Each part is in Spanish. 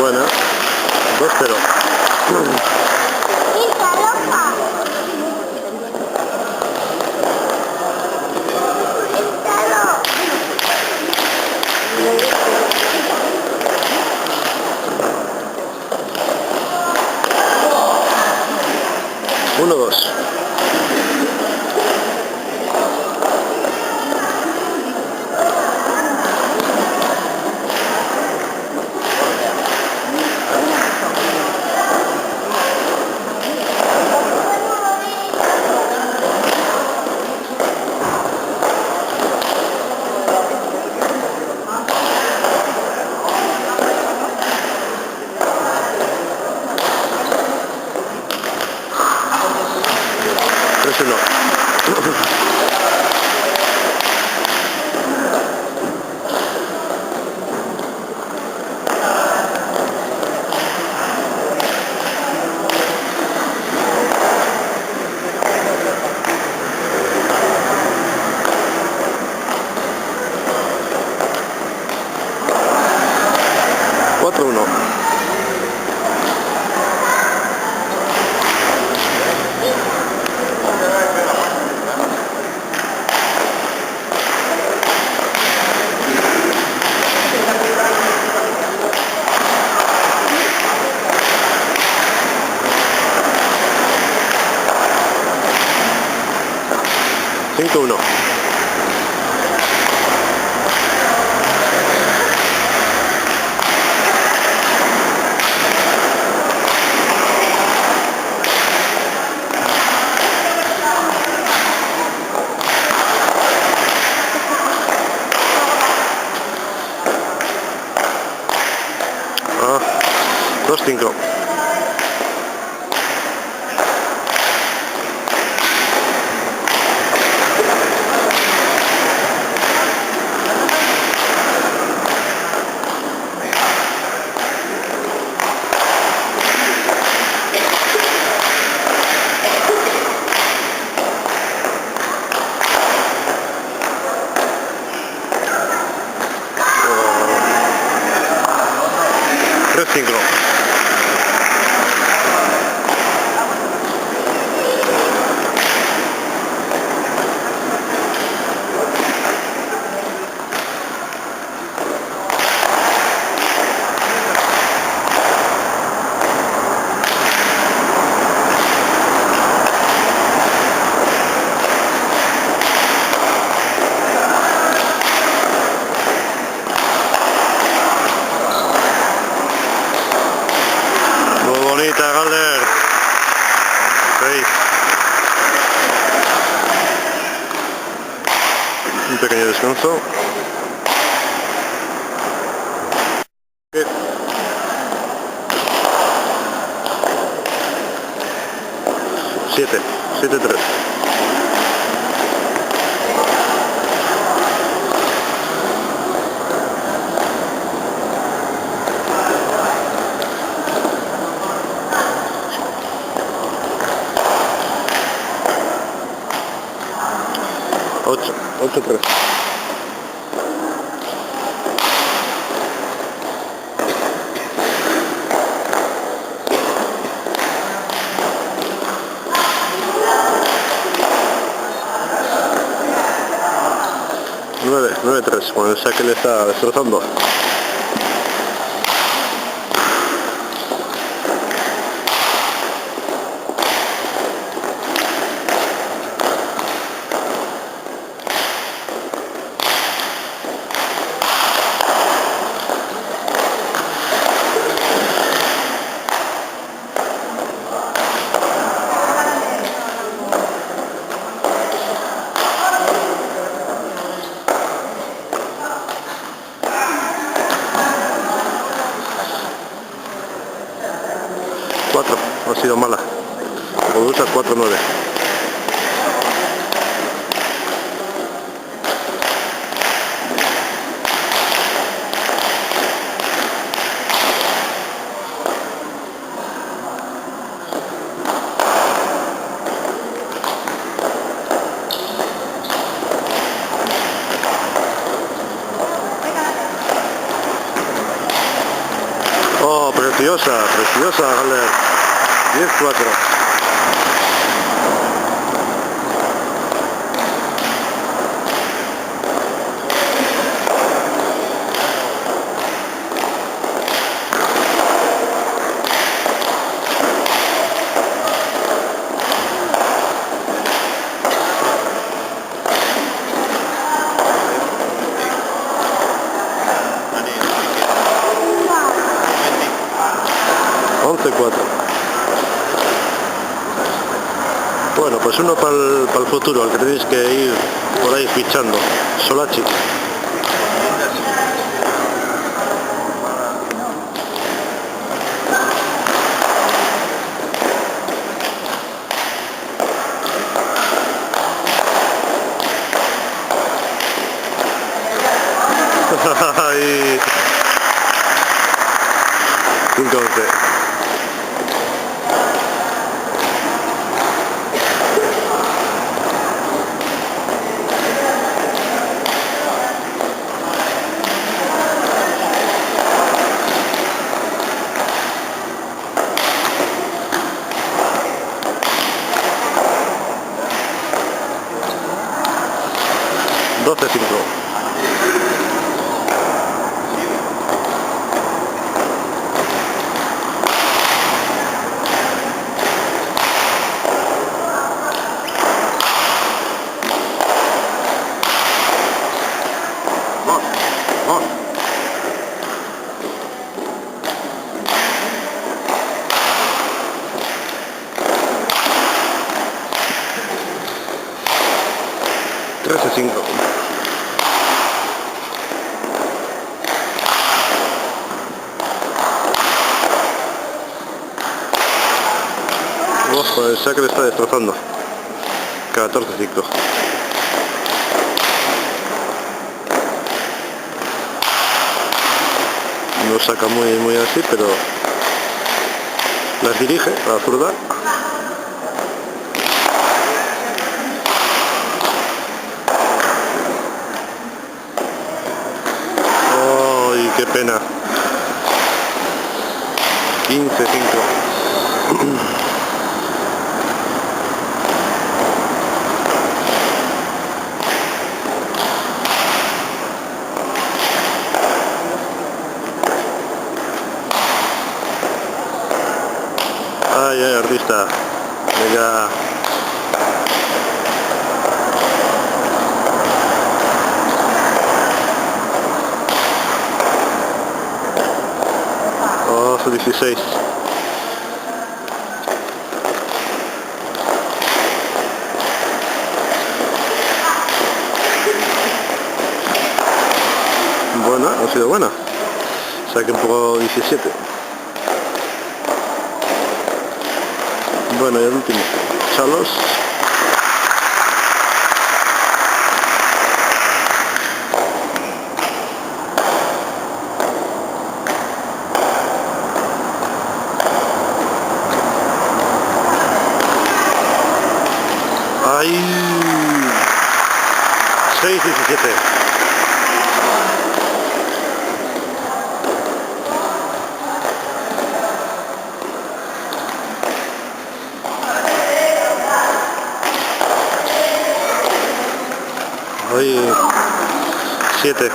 Buena. 2-0. Uno, dos. No. 4-1. Cinco, uno. Dos, cinco. Tres, cinco. 6. Un pequeño descanso. 7, 7-3. Ocho, 3. Nueve, 3. Con el saque le está destrozando. Ha sido mala. Produce 4-9. Oh, preciosa, preciosa, Galer. 10-4. Bueno, pues uno para el futuro, al que tenéis que ir por ahí fichando. Solachi. Ay. 5-11. Doce 5. Trece 5. Ojo, el saque le está destrozando. 14-5. No saca muy así, pero las dirige a la zurda. ¡Ay, qué pena! 15-5. Ay, ay, artista. Venga. Oh, 16. Buena, ha sido buena. Saque un poco 17. Bueno, y el último, Chalos. ¡Ay! 6-17. Ay, 7.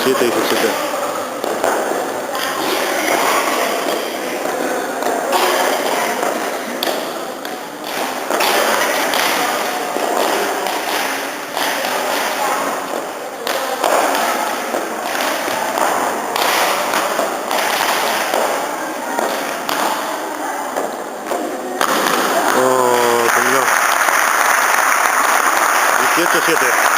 7-17. Oh, terminó. 18-7.